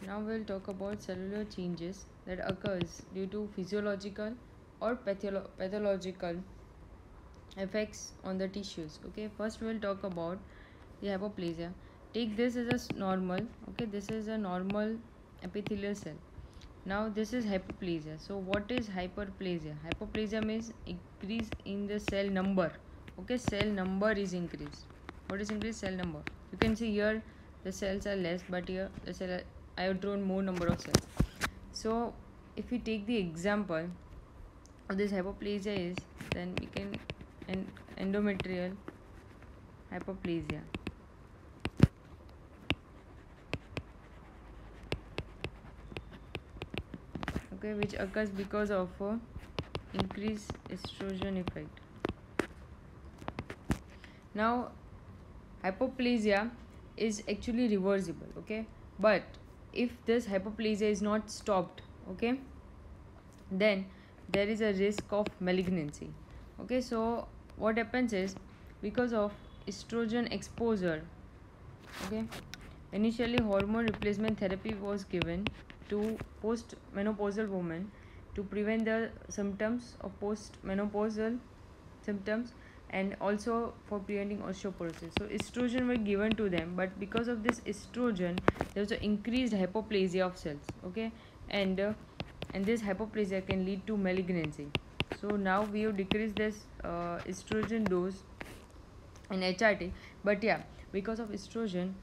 Now we'll talk about cellular changes that occurs due to physiological or pathological effects on the tissues. Okay, first we'll talk about the hypoplasia. Take this as a normal. Okay, this is a normal epithelial cell. Now this is hypoplasia. So what is hyperplasia? Hypoplasia means increase in the cell number. Okay, cell number is increased. What is increased? Cell number. You can see here the cells are less, but here the cell I have drawn more number of cells. So if we take the example of this hypoplasia is, then we can endometrial hypoplasia. Okay, which occurs because of increased estrogen effect. Now hypoplasia is actually reversible, okay, but if this hypoplasia is not stopped, okay, then there is a risk of malignancy. Okay, so what happens is, because of estrogen exposure, okay, initially hormone replacement therapy was given to post-menopausal women to prevent the symptoms of post-menopausal symptoms, and also for preventing osteoporosis. So estrogen were given to them, but because of this estrogen there was an increased hypoplasia of cells, okay, and this hypoplasia can lead to malignancy. So now we have decreased this estrogen dose in HRT, but yeah, because of estrogen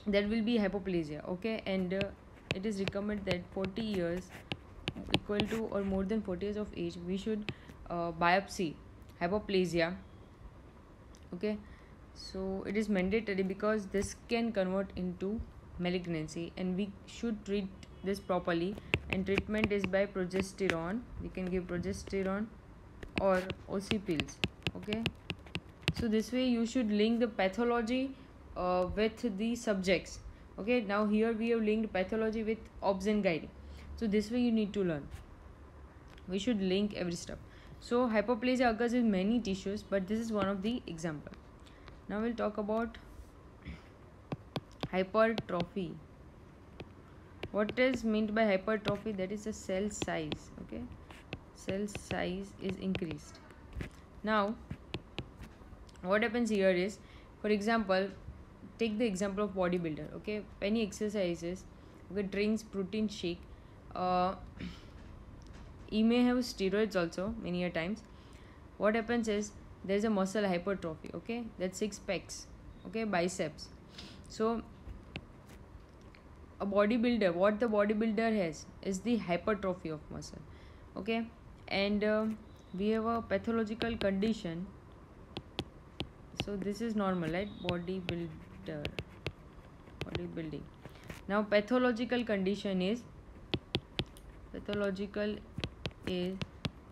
there will be hypoplasia, okay, and it is recommended that 40 years equal to or more than 40 years of age we should biopsy hypoplasia. Okay, so it is mandatory because this can convert into malignancy, and we should treat this properly, and treatment is by progesterone. We can give progesterone or OC pills. Okay, so this way you should link the pathology with the subjects. Okay, now here we have linked pathology with obs and gynae, so this way you need to learn. We should link every step. So hypoplasia occurs in many tissues, but this is one of the example. Now we'll talk about hypertrophy. What is meant by hypertrophy? That is the cell size. Okay, cell size is increased. Now what happens here is, for example, take the example of bodybuilder. Okay, when he exercises, okay, drinks protein shake, he may have steroids also many a times. What happens is there is a muscle hypertrophy. Okay, that's 6 packs, okay, biceps. So a bodybuilder, what the bodybuilder has is the hypertrophy of muscle. Okay, and we have a pathological condition. So this is normal, right? Bodybuilding. Now pathological condition is,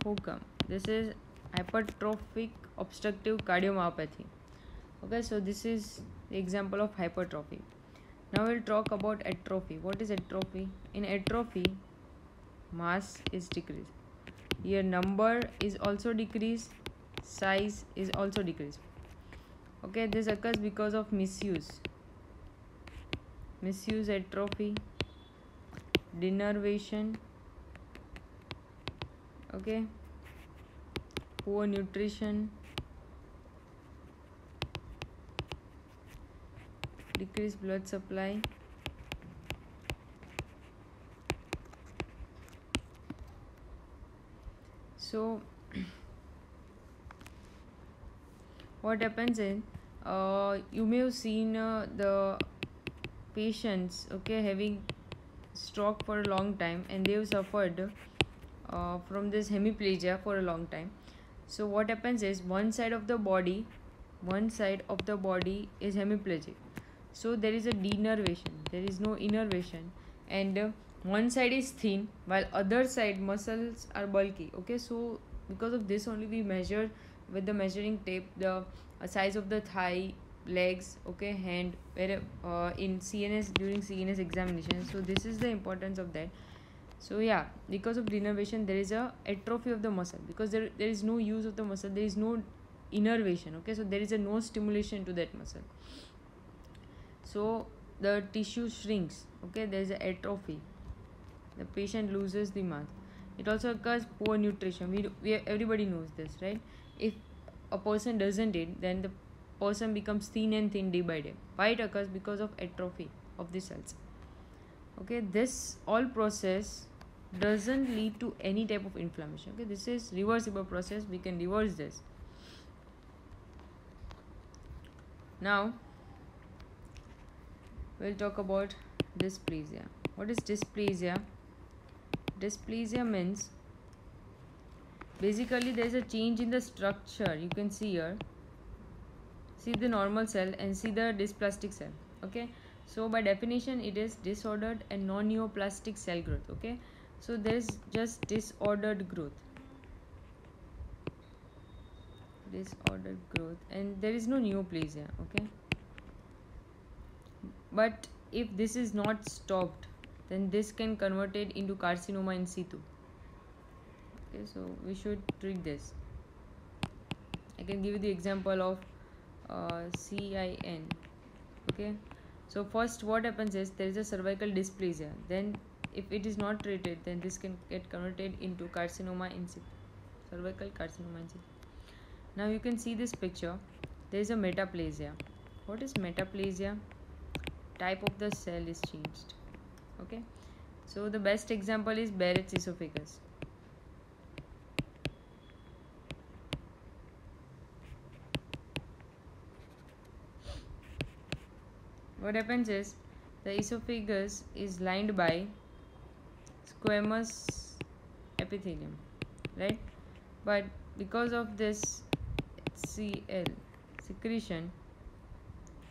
how come? This is hypertrophic obstructive cardiomyopathy. Okay, so this is the example of hypertrophy. Now we'll talk about atrophy. What is atrophy? In atrophy, mass is decreased. Here number is also decreased, size is also decreased. Okay, this occurs because of misuse atrophy, denervation, okay, poor nutrition, decreased blood supply, so what happens is, you may have seen the patients, okay, having stroke for a long time, and they have suffered from this hemiplegia for a long time. So what happens is, one side of the body is hemiplegic, so there is a denervation, there is no innervation, and one side is thin while other side muscles are bulky. Okay, so because of this only we measure with the measuring tape the size of the thigh, legs, okay, hand, where in CNS, during CNS examination. So this is the importance of that. So yeah, because of denervation there is a atrophy of the muscle, because there is no use of the muscle, there is no innervation. Okay, so there is a no stimulation to that muscle. So the tissue shrinks. Okay, there is a atrophy. The patient loses the mass. It also occurs poor nutrition. Everybody knows this, right? If a person doesn't eat, then the person becomes thin and thin day by day. Why it occurs? Because of atrophy of the cells. Okay, this all process doesn't lead to any type of inflammation. Okay, this is reversible process. We can reverse this. Now we'll talk about dysplasia. What is dysplasia? Dysplasia means basically there is a change in the structure. You can see here. See the normal cell and see the dysplastic cell. Okay, so by definition it is disordered and non-neoplastic cell growth. Okay, so there is just disordered growth, and there is no neoplasia. Okay, but if this is not stopped, then this can convert it into carcinoma in situ. Okay, so we should treat this. I can give you the example of CIN. Okay, so first what happens is there is a cervical dysplasia. Then if it is not treated, then this can get converted into carcinoma in situ, cervical carcinoma in situ. Now you can see this picture. There is a metaplasia. What is metaplasia? Type of the cell is changed. Okay, so the best example is Barrett's esophagus. What happens is the esophagus is lined by squamous epithelium, right? But because of this HCl secretion,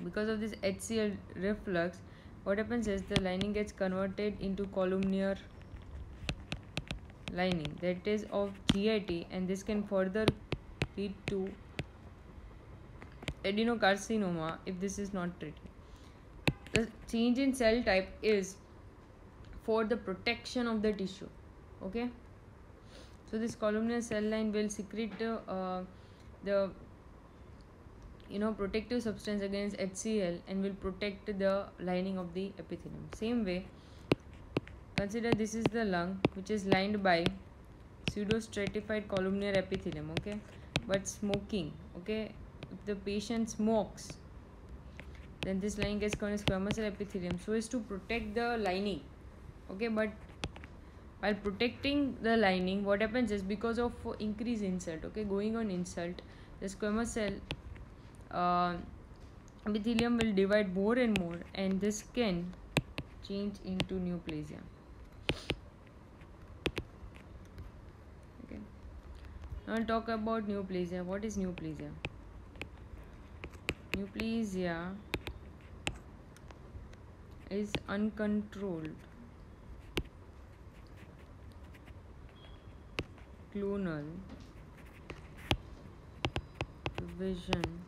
because of this HCl reflux, what happens is the lining gets converted into columnar lining that is of GIT, and this can further lead to adenocarcinoma if this is not treated. The change in cell type is for the protection of the tissue. Okay, so this columnar cell line will secrete the protective substance against HCl and will protect the lining of the epithelium. Same way, consider this is the lung which is lined by pseudostratified columnar epithelium. Okay, but smoking. Okay, if the patient smokes, then this lining gets called as squamous cell epithelium, so as to protect the lining. Okay, but while protecting the lining, what happens is because of increased insult, okay, going on insult, the squamous cell epithelium will divide more and more, and this can change into neoplasia. Okay, now I'll talk about neoplasia. What is neoplasia? Neoplasia is uncontrolled clonal division